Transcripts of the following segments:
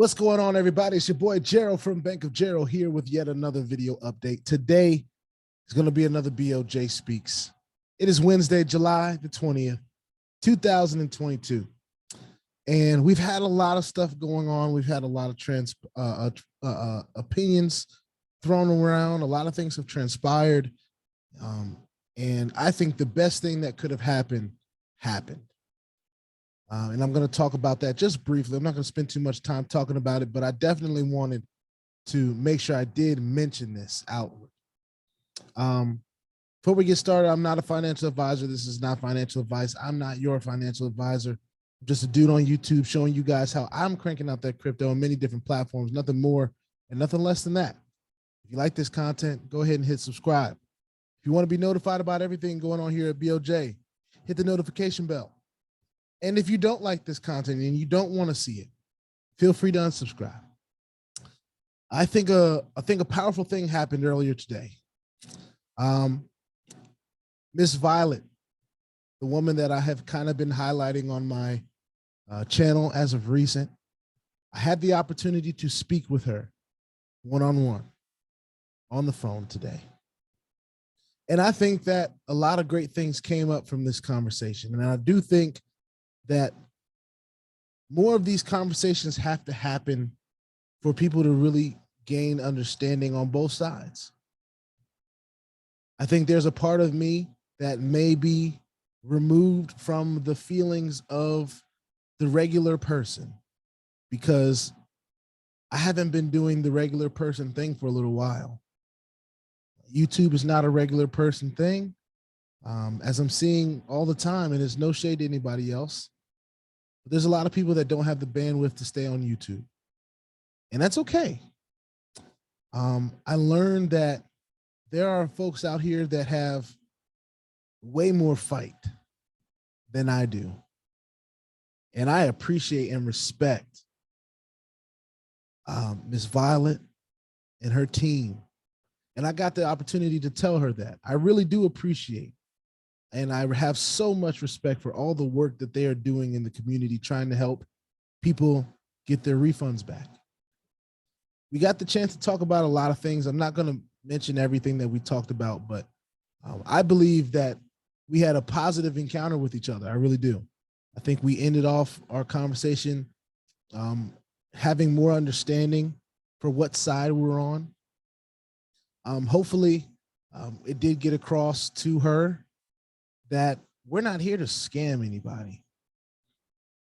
What's going on, everybody? It's your boy Gerald from Bank of Gerald here with yet another video update. Today is going to be another BOJ Speaks. It is Wednesday, July the 20th, 2022. And we've had a lot of stuff going on. We've had a lot of opinions thrown around. A lot of things have transpired. And I think the best thing that could have happened. And I'm going to talk about that just briefly. I'm not going to spend too much time talking about it, but I definitely wanted to make sure I did mention this outward. Before we get started, I'm not a financial advisor. This is not financial advice. I'm not your financial advisor. I'm just a dude on YouTube showing you guys how I'm cranking out that crypto on many different platforms, nothing more and nothing less than that. If you like this content, go ahead and hit subscribe. If you want to be notified about everything going on here at BOJ, hit the notification bell. And if you don't like this content and you don't want to see it, feel free to unsubscribe. I think a powerful thing happened earlier today. Miss Violet, the woman that I have kind of been highlighting on my channel as of recent, I had the opportunity to speak with her one-on-one on the phone today. And I think that a lot of great things came up from this conversation. And I do think that more of these conversations have to happen for people to really gain understanding on both sides. I think there's a part of me that may be removed from the feelings of the regular person because I haven't been doing the regular person thing for a little while. YouTube is not a regular person thing. As I'm seeing all the time, and there's no shade to anybody else, but there's a lot of people that don't have the bandwidth to stay on YouTube, and that's okay. I learned that there are folks out here that have way more fight than I do, and I appreciate and respect Miss Violet and her team, and I got the opportunity to tell her that. I really do appreciate. And I have so much respect for all the work that they are doing in the community, trying to help people get their refunds back. We got the chance to talk about a lot of things. I'm not going to mention everything that we talked about, but I believe that we had a positive encounter with each other. I really do. I think we ended off our conversation having more understanding for what side we're on. Hopefully, it did get across to her that we're not here to scam anybody.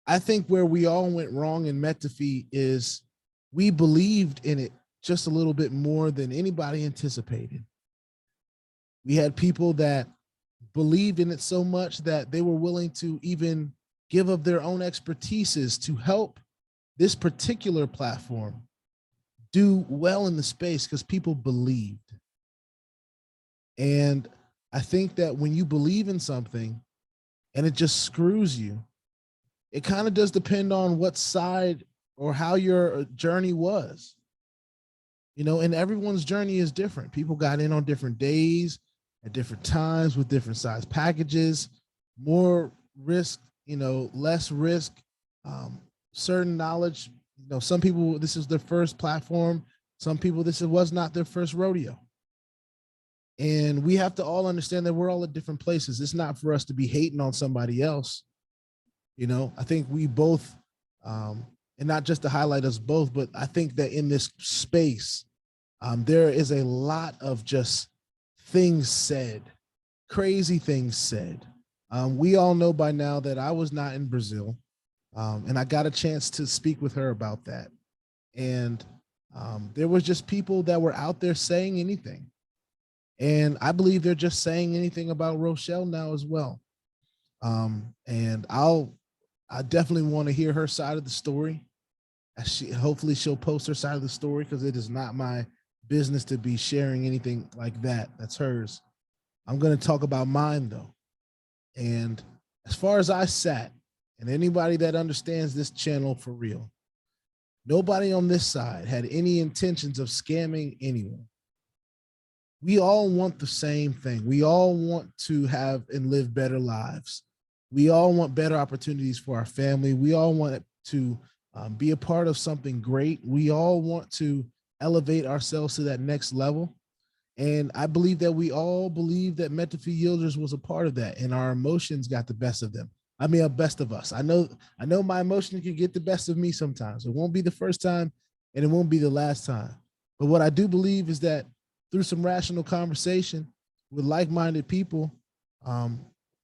I think where we all went wrong in Metafee is we believed in it just a little bit more than anybody anticipated. We had people that believed in it so much that they were willing to even give of their own expertises to help this particular platform do well in the space because people believed. And I think that when you believe in something and it just screws you, it kind of does depend on what side or how your journey was. You know, and everyone's journey is different. People got in on different days, at different times, with different size packages, more risk, you know, less risk, certain knowledge. You know, some people, this is their first platform. Some people, this was not their first rodeo. And we have to all understand that we're all at different places. It's not for us to be hating on somebody else. You know, I think we both, and not just to highlight us both, but I think that in this space, there is a lot of just things said, crazy things said. We all know by now that I was not in Brazil, and I got a chance to speak with her about that. And there was just people that were out there saying anything. And I believe they're just saying anything about Rochelle now as well. And I definitely want to hear her side of the story. Hopefully she'll post her side of the story because it is not my business to be sharing anything like that. That's hers. I'm going to talk about mine though. And as far as I sat, and anybody that understands this channel for real, nobody on this side had any intentions of scamming anyone. We all want the same thing. We all want to have and live better lives. We all want better opportunities for our family. We all want to be a part of something great. We all want to elevate ourselves to that next level. And I believe that we all believe that Metaphy Yielders was a part of that, and our emotions got the best of them. I mean, best of us. I know my emotions can get the best of me sometimes. It won't be the first time, and it won't be the last time. But what I do believe is that through some rational conversation with like-minded people, a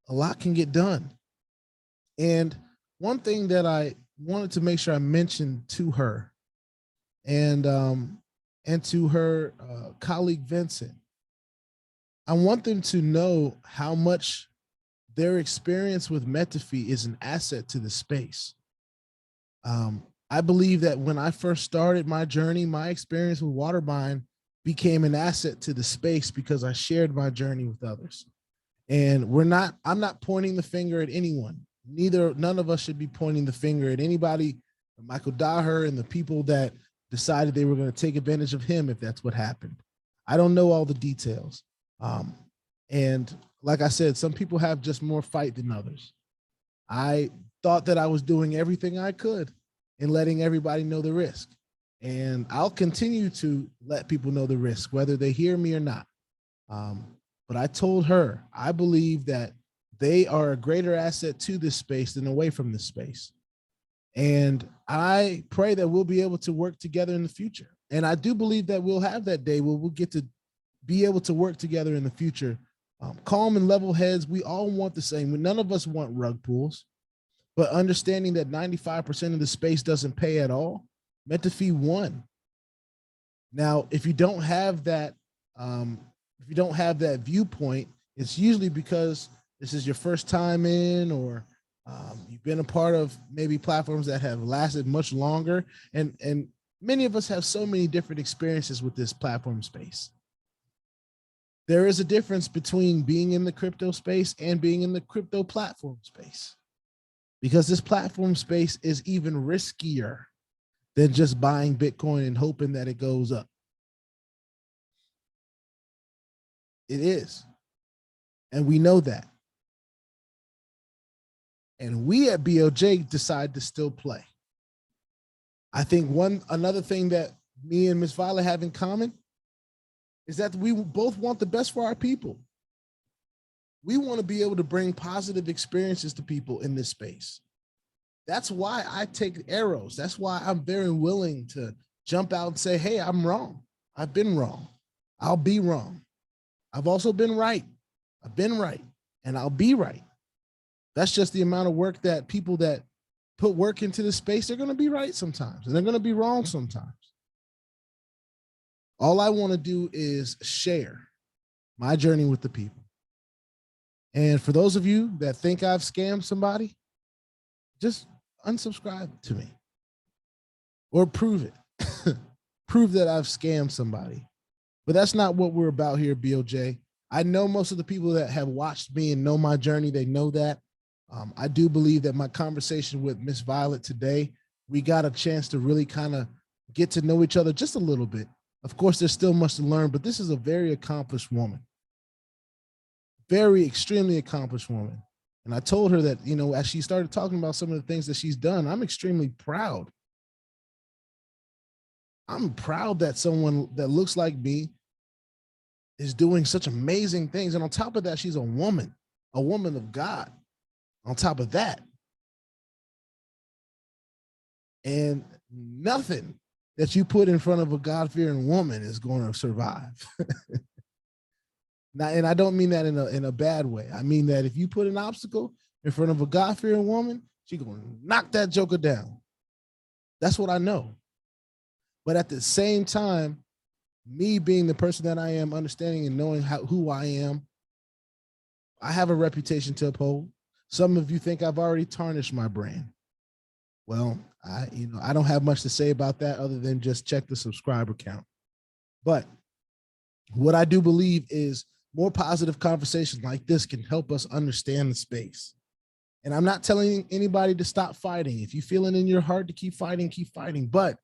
lot can get done. And one thing that I wanted to make sure I mentioned to her and to her colleague Vincent, I want them to know how much their experience with Metaphy is an asset to the space. I believe that when I first started my journey, my experience with Waterbind became an asset to the space because I shared my journey with others. And I'm not pointing the finger at anyone. None of us should be pointing the finger at anybody, Michael Daher and the people that decided they were going to take advantage of him if that's what happened. I don't know all the details. And like I said, some people have just more fight than others. I thought that I was doing everything I could in letting everybody know the risk. And I'll continue to let people know the risk, whether they hear me or not. But I told her, I believe that they are a greater asset to this space than away from this space. And I pray that we'll be able to work together in the future. And I do believe that we'll have that day where we'll get to be able to work together in the future. Calm and level heads, we all want the same. None of us want rug pulls, but understanding that 95% of the space doesn't pay at all, Metaphy won. Now, if you don't have that, viewpoint, it's usually because this is your first time in, or you've been a part of maybe platforms that have lasted much longer. And many of us have so many different experiences with this platform space. There is a difference between being in the crypto space and being in the crypto platform space, because this platform space is even riskier than just buying Bitcoin and hoping that it goes up. It is. And we know that. And we at BOJ decide to still play. I think another thing that me and Ms. Violet have in common is that we both want the best for our people. We want to be able to bring positive experiences to people in this space. That's why I take arrows. That's why I'm very willing to jump out and say, hey, I'm wrong. I've been wrong. I'll be wrong. I've also been right. I've been right, and I'll be right. That's just the amount of work that people that put work into the space, they're going to be right sometimes, and they're going to be wrong sometimes. All I want to do is share my journey with the people. And for those of you that think I've scammed somebody, just unsubscribe to me or prove it. Prove that I've scammed somebody. But that's not what we're about here, BOJ. I know most of the people that have watched me and know my journey, they know that. I do believe that my conversation with Miss Violet today, we got a chance to really kind of get to know each other just a little bit. Of course, there's still much to learn, but this is a very accomplished woman. Very extremely accomplished woman. And I told her that, you know, as she started talking about some of the things that she's done, I'm extremely proud. I'm proud that someone that looks like me is doing such amazing things. And on top of that, she's a woman of God. On top of that. And nothing that you put in front of a God-fearing woman is going to survive. Now, and I don't mean that in a bad way. I mean that if you put an obstacle in front of a God-fearing woman, she's going to knock that joker down. That's what I know. But at the same time, me being the person that I am, understanding and knowing who I am, I have a reputation to uphold. Some of you think I've already tarnished my brand. Well, I don't have much to say about that other than just check the subscriber count. But what I do believe is more positive conversations like this can help us understand the space. And I'm not telling anybody to stop fighting. If you feel it in your heart to keep fighting, keep fighting. But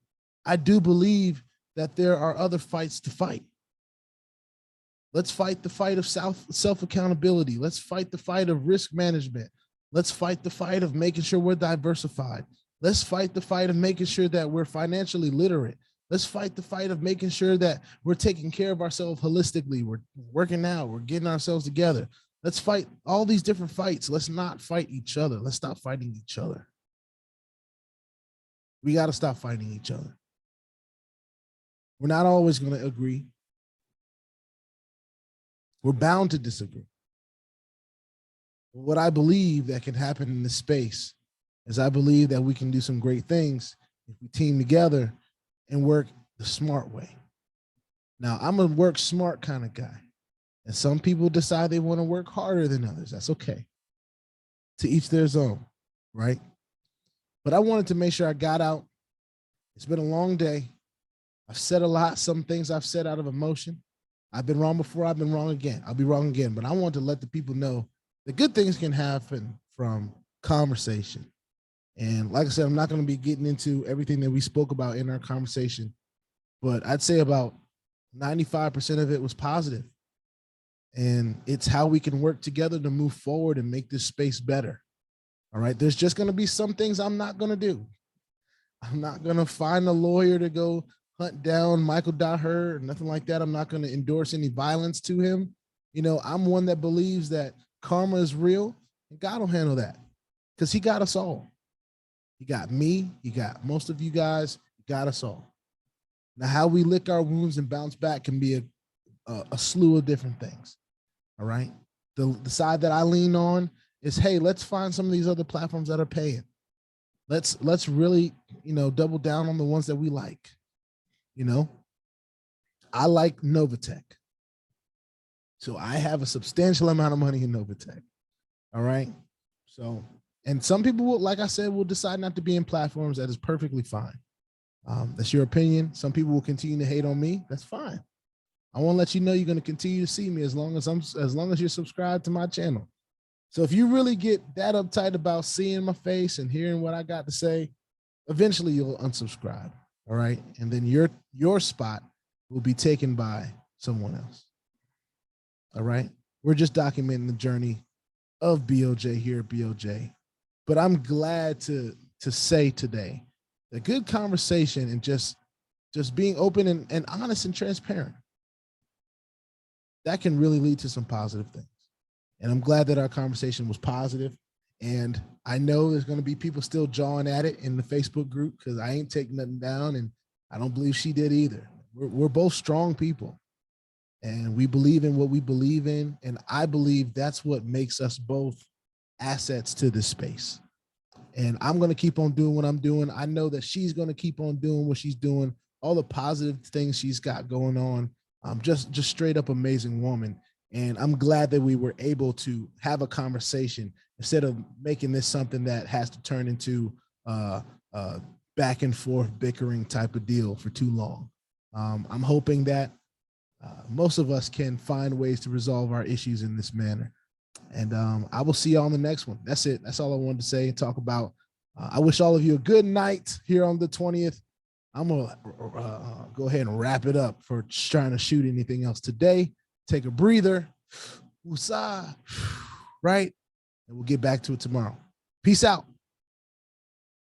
I do believe that there are other fights to fight. Let's fight the fight of self-accountability. Let's fight the fight of risk management. Let's fight the fight of making sure we're diversified. Let's fight the fight of making sure that we're financially literate. Let's fight the fight of making sure that we're taking care of ourselves holistically. We're working out, we're getting ourselves together. Let's fight all these different fights. Let's not fight each other. Let's stop fighting each other. We got to stop fighting each other. We're not always going to agree. We're bound to disagree. But what I believe that can happen in this space is I believe that we can do some great things if we team together and work the smart way. Now, I'm a work smart kind of guy. And some people decide they want to work harder than others. That's okay. To each their own, right? But I wanted to make sure I got out. It's been a long day. I've said a lot. Some things I've said out of emotion. I've been wrong before. I've been wrong again. I'll be wrong again. But I want to let the people know that good things can happen from conversation. And like I said, I'm not going to be getting into everything that we spoke about in our conversation, but I'd say about 95% of it was positive. And it's how we can work together to move forward and make this space better. All right. There's just going to be some things I'm not going to do. I'm not going to find a lawyer to go hunt down Michael Daher or nothing like that. I'm not going to endorse any violence to him. You know, I'm one that believes that karma is real and God will handle that because he got us all. He got me. He got most of you guys. He got us all. Now, how we lick our wounds and bounce back can be a slew of different things. All right. The side that I lean on is, hey, let's find some of these other platforms that are paying. Let's really, double down on the ones that we like. I like NOVATECH. So I have a substantial amount of money in NOVATECH. All right. So, and some people will, like I said, will decide not to be in platforms. That is perfectly fine. That's your opinion. Some people will continue to hate on me. That's fine. I want to let you know you're going to continue to see me as long as you're subscribed to my channel. So if you really get that uptight about seeing my face and hearing what I got to say, eventually you'll unsubscribe. All right. And then your spot will be taken by someone else. All right. We're just documenting the journey of BOJ here at BOJ. But I'm glad to say today that good conversation and just being open and honest and transparent, that can really lead to some positive things. And I'm glad that our conversation was positive. And I know there's going to be people still jawing at it in the Facebook group because I ain't taking nothing down, and I don't believe she did either. We're both strong people, and we believe in what we believe in. And I believe that's what makes us both assets to this space. And I'm going to keep on doing what I'm doing. I know that she's going to keep on doing what she's doing, all the positive things she's got going on. Just straight up amazing woman. And I'm glad that we were able to have a conversation instead of making this something that has to turn into back and forth bickering type of deal for too long. I'm hoping that most of us can find ways to resolve our issues in this manner. And I will see you on the next one. That's it. That's all I wanted to say and talk about. I wish all of you a good night here on the 20th. I'm going to go ahead and wrap it up for trying to shoot anything else today. Take a breather. Woosah, right? And we'll get back to it tomorrow. Peace out.